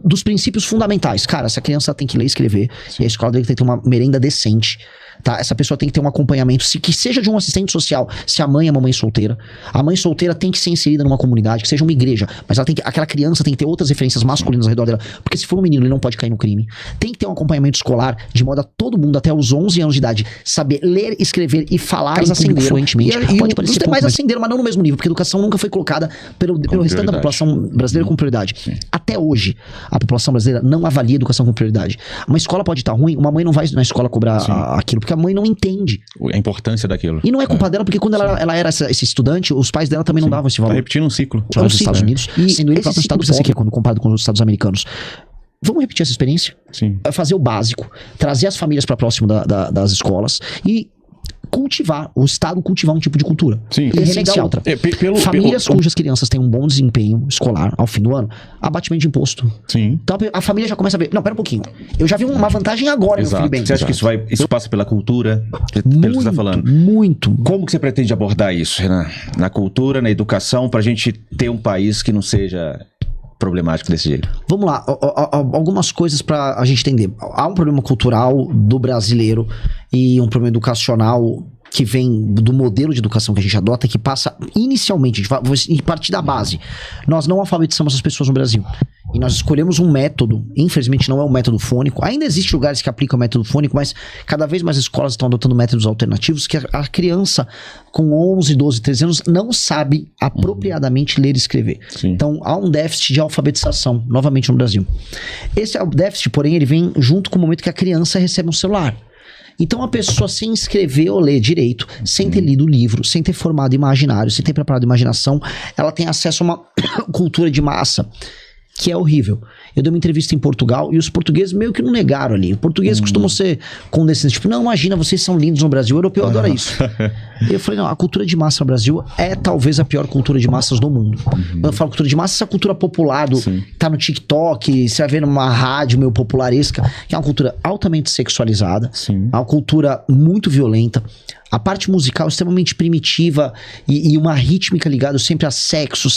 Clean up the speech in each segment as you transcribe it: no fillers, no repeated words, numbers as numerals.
dos princípios fundamentais. Cara, essa criança tem que ler e escrever, e a escola tem que ter uma merenda decente, tá? Essa pessoa tem que ter um acompanhamento, que seja de um assistente social, se a mãe é uma mãe solteira. A mãe solteira tem que ser inserida numa comunidade, que seja uma igreja, mas aquela criança tem que ter outras referências masculinas ao redor dela, porque se for um menino, ele não pode cair no crime. Tem que ter um acompanhamento escolar, de modo a todo mundo, até os 11 anos de idade, saber ler, escrever e falar em público fluentemente. Pode parecer pouco, mas ascenderam, mas não no mesmo nível, porque a educação nunca foi colocada pelo restante da população brasileira com prioridade. Sim. Até hoje, a população brasileira não avalia a educação com prioridade. Uma escola pode estar ruim, uma mãe não vai na escola cobrar aquilo, porque a mãe não entende a importância daquilo. E não é culpa dela, porque quando ela era esse estudante, os pais dela também não davam esse valor. Tá repetindo um ciclo. Nos Estados Unidos, e sendo ele próprio estado pobre, quando comparado com os Estados americanos. Vamos repetir essa experiência? Sim. Fazer o básico, trazer as famílias para próximo das escolas e cultivar, o Estado cultivar um tipo de cultura. Sim. E renegar outra. Famílias cujas crianças têm um bom desempenho escolar ao fim do ano, abatimento de imposto. Sim. Então a família já começa a ver, não, pera um pouquinho, eu já vi uma vantagem agora, Exato. Meu filho bem. Você acha que isso passa pela cultura? Pelo que você tá falando? Muito. Como que você pretende abordar isso, Renan? Na cultura, na educação, pra gente ter um país que não seja problemático desse jeito? Vamos lá, algumas coisas pra a gente entender. Há um problema cultural do brasileiro e um problema educacional que vem do modelo de educação que a gente adota, que passa inicialmente, vou partir da base. Nós não alfabetizamos as pessoas no Brasil. E nós escolhemos um método, infelizmente não é o método fônico. Ainda existem lugares que aplicam o método fônico, mas cada vez mais escolas estão adotando métodos alternativos que a criança com 11, 12, 13 anos não sabe apropriadamente ler e escrever. Sim. Então há um déficit de alfabetização, novamente no Brasil. Esse déficit, porém, ele vem junto com o momento que a criança recebe um celular. Então a pessoa sem escrever ou ler direito, sem ter lido o livro, sem ter formado imaginário, sem ter preparado imaginação, ela tem acesso a uma cultura de massa que é horrível. Eu dei uma entrevista em Portugal e os portugueses meio que não negaram ali. Os portugueses costumam ser condescendentes. Tipo, não, imagina, vocês são lindos no Brasil. O europeu adora isso. E eu falei, não, a cultura de massa no Brasil é talvez a pior cultura de massas do mundo. Quando eu falo cultura de massa, essa cultura popular tá no TikTok, você vai ver numa rádio meio popularesca, que é uma cultura altamente sexualizada, uma cultura muito violenta. A parte musical é extremamente primitiva e uma rítmica ligada sempre a sexo.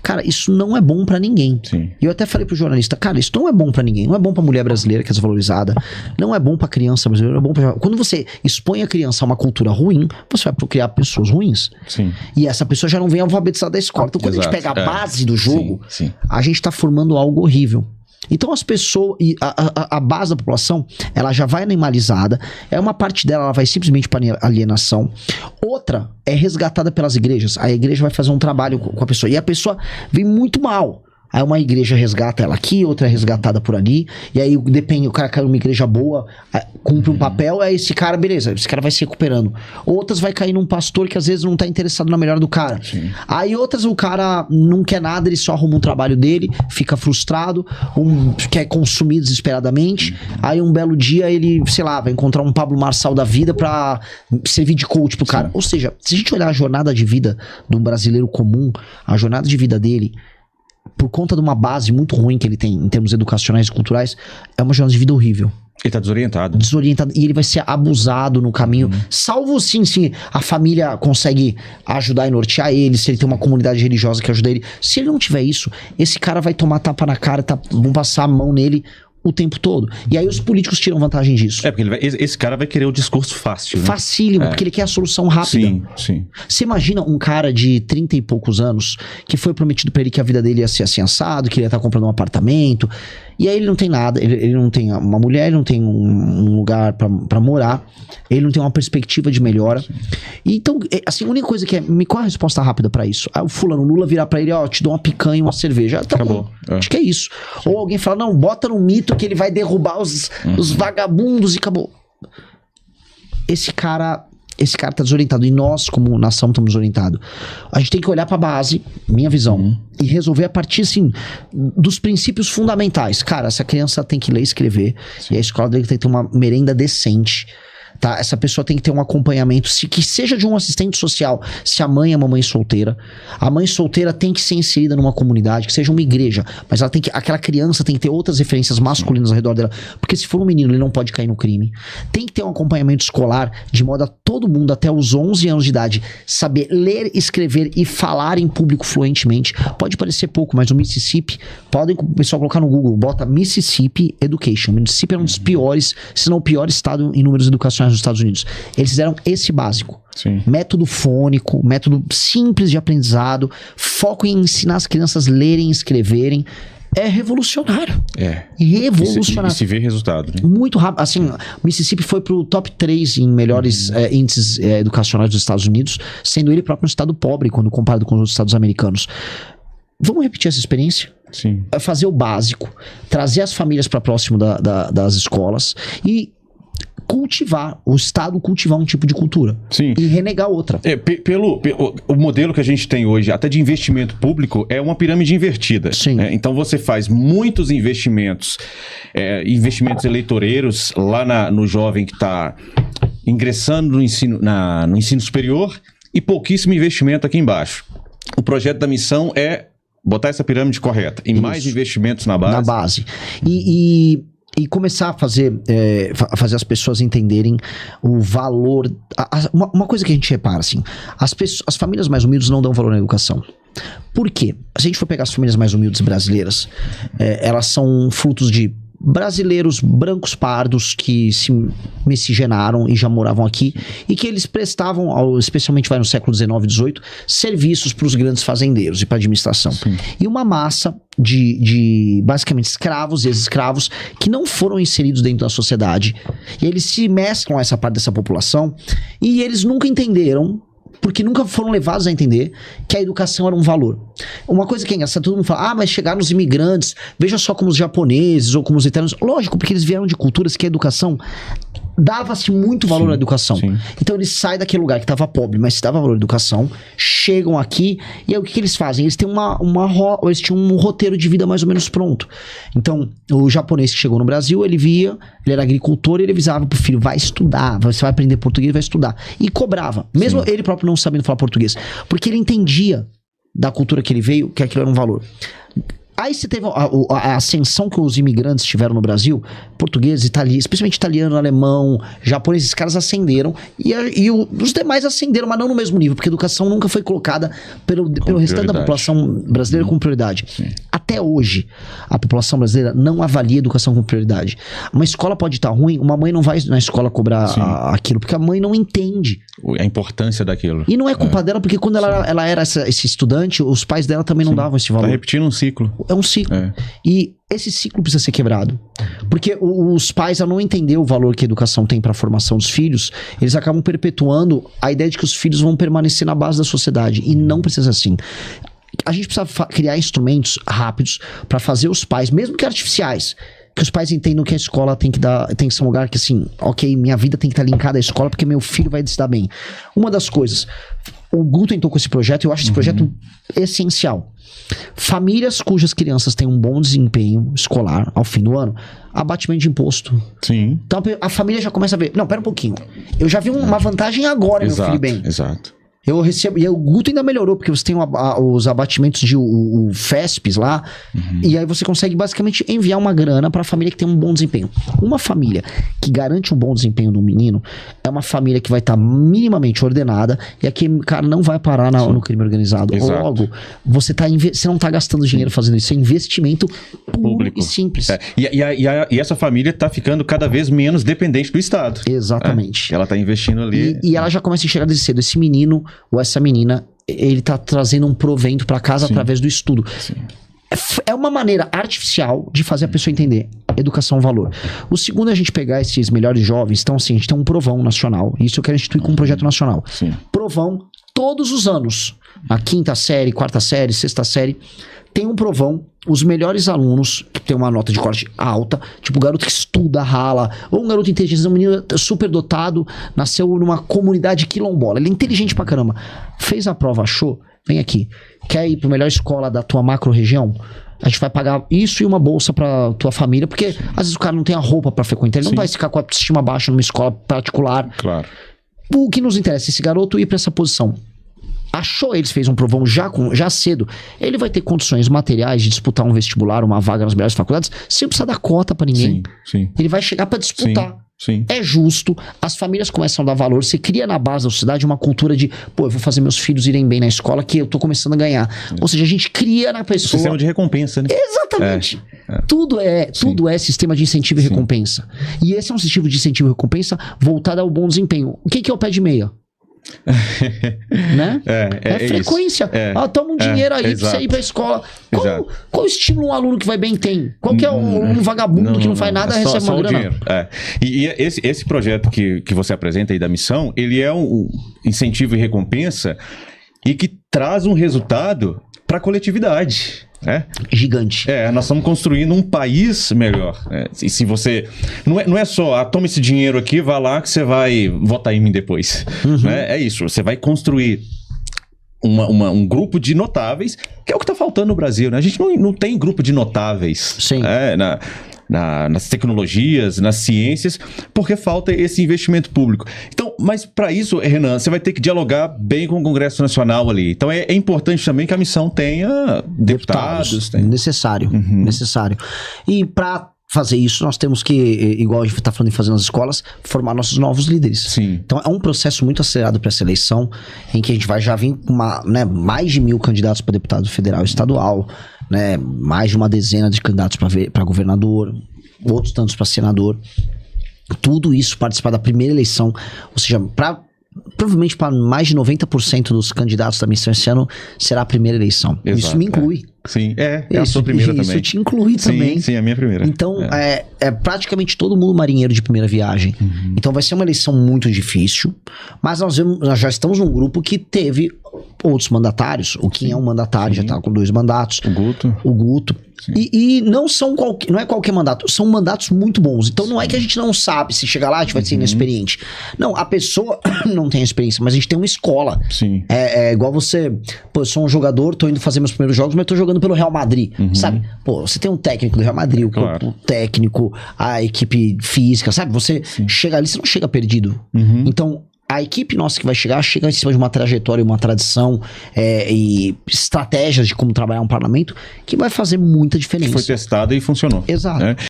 Cara, isso não é bom pra ninguém. E eu até falei pro jornalista, cara, isso não é bom pra ninguém. Não é bom pra mulher brasileira que é desvalorizada. Não é bom pra criança brasileira. Não é bom pra... Quando você expõe a criança a uma cultura ruim, você vai procriar pessoas ruins. E essa pessoa já não vem alfabetizada da escola. Então quando a gente pega a base do jogo, a gente tá formando algo horrível. Então as pessoas, a base da população, ela já vai animalizada, uma parte dela ela vai simplesmente para alienação, outra é resgatada pelas igrejas, a igreja vai fazer um trabalho com a pessoa, e a pessoa vem muito mal. Aí uma igreja resgata ela aqui, outra é resgatada por ali, e aí depende, o cara caiu numa igreja boa, cumpre um papel, aí esse cara, beleza, esse cara vai se recuperando. Outras vai cair num pastor que às vezes não tá interessado na melhora do cara. Aí outras o cara não quer nada, ele só arruma um trabalho dele, fica frustrado, quer consumir desesperadamente, aí um belo dia ele, sei lá, vai encontrar um Pablo Marçal da vida pra servir de coach pro cara. Ou seja, se a gente olhar a jornada de vida do brasileiro comum, a jornada de vida dele, por conta de uma base muito ruim que ele tem em termos educacionais e culturais, é uma jornada de vida horrível. Ele tá desorientado. E ele vai ser abusado no caminho. Salvo sim, a família consegue ajudar e nortear ele, se ele tem uma comunidade religiosa que ajuda ele. Se ele não tiver isso, esse cara vai tomar tapa na cara, vão passar a mão nele o tempo todo. E aí os políticos tiram vantagem disso. Porque esse cara vai querer o discurso fácil, né? Facílimo, porque ele quer a solução rápida. Sim. Você imagina um cara de 30 e poucos anos que foi prometido pra ele que a vida dele ia ser assim assado, que ele ia estar comprando um apartamento, e aí ele não tem nada, ele não tem uma mulher, ele não tem um lugar pra morar, ele não tem uma perspectiva de melhora. E então, assim, a única coisa que qual é a resposta rápida pra isso? Aí o fulano Lula virar pra ele, te dou uma picanha e uma cerveja. Tá acabou. Acho que é isso. Ou alguém fala, não, bota no mito que ele vai derrubar os vagabundos e acabou. Esse cara tá desorientado. E nós, como nação, estamos desorientados. A gente tem que olhar pra base, minha visão, e resolver a partir, assim, dos princípios fundamentais. Cara, essa criança tem que ler e escrever, e a escola tem que ter uma merenda decente, tá? Essa pessoa tem que ter um acompanhamento, que seja de um assistente social, se a mãe é uma mãe solteira. A mãe solteira tem que ser inserida numa comunidade, que seja uma igreja, mas ela tem que, aquela criança tem que ter outras referências masculinas ao redor dela, porque se for um menino, ele não pode cair no crime. Tem que ter um acompanhamento escolar, de modo a todo mundo, até os 11 anos de idade, saber ler, escrever e falar em público fluentemente. Pode parecer pouco, mas o Mississippi, podem o pessoal colocar no Google, bota Mississippi Education. Mississippi é um dos piores, se não o pior estado em números educacionais dos Estados Unidos. Eles fizeram esse básico. Sim. Método fônico, método simples de aprendizado, foco em ensinar as crianças a lerem e escreverem. É revolucionário. É. Revolucionário. E se vê resultado, né? Muito rápido. Assim, Mississippi foi pro top 3 em melhores índices educacionais dos Estados Unidos, sendo ele próprio um estado pobre quando comparado com os estados americanos. Vamos repetir essa experiência? Sim. Fazer o básico, trazer as famílias para próximo das escolas e cultivar, o Estado cultivar um tipo de cultura. Sim. E renegar outra. O modelo que a gente tem hoje, até de investimento público, é uma pirâmide invertida. Sim. Né? Então você faz muitos investimentos, investimentos eleitoreiros lá no jovem que está ingressando no ensino superior e pouquíssimo investimento aqui embaixo. O projeto da missão é botar essa pirâmide correta. E mais investimentos na base. Na base. E começar a fazer as pessoas entenderem o valor. Uma coisa que a gente repara, assim, as famílias mais humildes não dão valor na educação. Por quê? Se a gente for pegar as famílias mais humildes brasileiras, elas são frutos de brasileiros brancos pardos que se miscigenaram e já moravam aqui e que eles prestavam, especialmente no século XIX e XVIII, serviços para os grandes fazendeiros e para a administração. Sim. E uma massa de basicamente escravos e ex-escravos que não foram inseridos dentro da sociedade. E eles se mesclam a essa parte dessa população e eles nunca entenderam, porque nunca foram levados a entender que a educação era um valor. Uma coisa que é engraçada, todo mundo fala, mas chegaram os imigrantes, veja só como os japoneses ou como os italianos. Lógico, porque eles vieram de culturas que a educação dava-se muito valor à educação. Sim. Então eles saem daquele lugar que estava pobre, mas se dava valor à educação, chegam aqui e aí o que eles fazem? Eles têm eles tinham um roteiro de vida mais ou menos pronto. Então, o japonês que chegou no Brasil, ele era agricultor e ele avisava pro filho, vai estudar, você vai aprender português, vai estudar. E cobrava, mesmo ele próprio não sabendo falar português, porque ele entendia da cultura que ele veio, que aquilo era um valor. Aí você teve a ascensão que os imigrantes tiveram no Brasil, portugueses, italianos, especialmente italiano, alemão, japonês, esses caras ascenderam e os demais ascenderam, mas não no mesmo nível, porque a educação nunca foi colocada pelo restante da população brasileira com prioridade. Sim. Até hoje, a população brasileira não avalia a educação com prioridade. Uma escola pode estar ruim, uma mãe não vai na escola cobrar aquilo, porque a mãe não entende a importância daquilo. E não é culpa dela, porque quando ela era esse estudante, os pais dela também não davam esse valor. Tá repetindo um ciclo. É um ciclo. E esse ciclo precisa ser quebrado. Porque os pais, ao não entender o valor que a educação tem para a formação dos filhos, eles acabam perpetuando a ideia de que os filhos vão permanecer na base da sociedade. E não precisa assim. A gente precisa criar instrumentos rápidos para fazer os pais, mesmo que artificiais, que os pais entendam que a escola tem que ser um lugar que assim, ok, minha vida tem que estar linkada à escola porque meu filho vai se dar bem. Uma das coisas, o Gu tentou com esse projeto, eu acho esse projeto essencial. Famílias cujas crianças têm um bom desempenho escolar ao fim do ano, abatimento de imposto. Sim. Então a família já começa a ver, não, pera um pouquinho, eu já vi uma vantagem agora, meu filho bem. Exato. Eu recebo, e o Guto ainda melhorou, porque você tem os abatimentos de o FESPs lá, e aí você consegue basicamente enviar uma grana para a família que tem um bom desempenho. Uma família que garante um bom desempenho do menino é uma família que vai estar minimamente ordenada e aquele cara não vai parar no crime organizado. Exato. Logo, você não está gastando dinheiro fazendo isso, é investimento público e simples. E essa família está ficando cada vez menos dependente do Estado. Exatamente. Ela está investindo ali. E ela já começa a enxergar desde cedo. Esse menino ou essa menina, ele tá trazendo um provento para casa através do estudo. Sim. É uma maneira artificial de fazer a pessoa entender educação é um valor. O segundo é a gente pegar esses melhores jovens. Então assim, a gente tem um provão nacional. Isso eu quero instituir com um projeto nacional. Sim. Provão todos os anos. Na 5ª série, 4ª série, 6ª série. Tem um provão, os melhores alunos, que tem uma nota de corte alta, tipo o garoto que estuda, rala, ou um garoto inteligente, um menino super dotado, nasceu numa comunidade quilombola, ele é inteligente pra caramba, fez a prova, achou, vem aqui, quer ir pra melhor escola da tua macro região? A gente vai pagar isso e uma bolsa pra tua família, porque às vezes o cara não tem a roupa pra frequentar, ele não vai ficar com a autoestima baixa numa escola particular. Claro. O que nos interessa é esse garoto ir pra essa posição. Achou eles, fez um provão já cedo, ele vai ter condições materiais de disputar um vestibular, uma vaga nas melhores faculdades, sem precisar dar cota pra ninguém. Sim. Ele vai chegar pra disputar. Sim. É justo, as famílias começam a dar valor, você cria na base da sociedade uma cultura de, pô, eu vou fazer meus filhos irem bem na escola que eu tô começando a ganhar. Ou seja, a gente cria na pessoa... Sistema de recompensa, né? Exatamente. Tudo é sistema de incentivo e recompensa. E esse é um sistema de incentivo e recompensa voltado ao bom desempenho. O que é o pé de meia? Né? É frequência. Toma um dinheiro aí pra você ir pra escola. Qual estímulo um aluno que vai bem tem? Qual que é um vagabundo que não faz nada recebe uma grana? Dinheiro. E esse projeto que você apresenta aí da missão, ele é um incentivo e recompensa e que traz um resultado pra coletividade. Gigante. Nós estamos construindo um país melhor. E se você... Não é só, toma esse dinheiro aqui, vá lá que você vai votar em mim depois. É isso, você vai construir um grupo de notáveis, que é o que está faltando no Brasil, né? A gente não tem grupo de notáveis. Sim. Nas tecnologias, nas ciências, porque falta esse investimento público. Então, mas para isso, Renan, você vai ter que dialogar bem com o Congresso Nacional ali. Então é importante também que a missão tenha deputados. Necessário. E para fazer isso, nós temos que, igual a gente está falando em fazer nas escolas, formar nossos novos líderes. Sim. Então é um processo muito acelerado para essa eleição, em que a gente vai já vir com mais de 1.000 candidatos para deputado federal e estadual, né, mais de uma dezena de candidatos para governador, outros tantos para senador. Tudo isso participar da primeira eleição, ou seja, provavelmente para mais de 90% dos candidatos da missão esse ano será a primeira eleição. Exato, isso me inclui. Sim, é a sua primeira também. Isso te inclui também. Sim, a minha primeira. Então, é praticamente todo mundo marinheiro de primeira viagem. Então vai ser uma eleição muito difícil, mas nós já estamos num grupo que teve outros mandatários. O Kim é um mandatário, já tá com 2 mandatos. O Guto. E não é qualquer mandato, são mandatos muito bons. Então não é que a gente não sabe, se chegar lá a gente vai ser inexperiente. Não, a pessoa não tem experiência, mas a gente tem uma escola. Sim. É igual você, pô, eu sou um jogador, tô indo fazer meus primeiros jogos, mas tô jogando pelo Real Madrid, sabe? Pô, você tem um técnico do Real Madrid, o técnico, a equipe física, sabe? Você chega ali, você não chega perdido. Então, a equipe nossa que vai chega em cima de uma trajetória, uma tradição e estratégias de como trabalhar um parlamento que vai fazer muita diferença. Que foi testada e funcionou. Exato.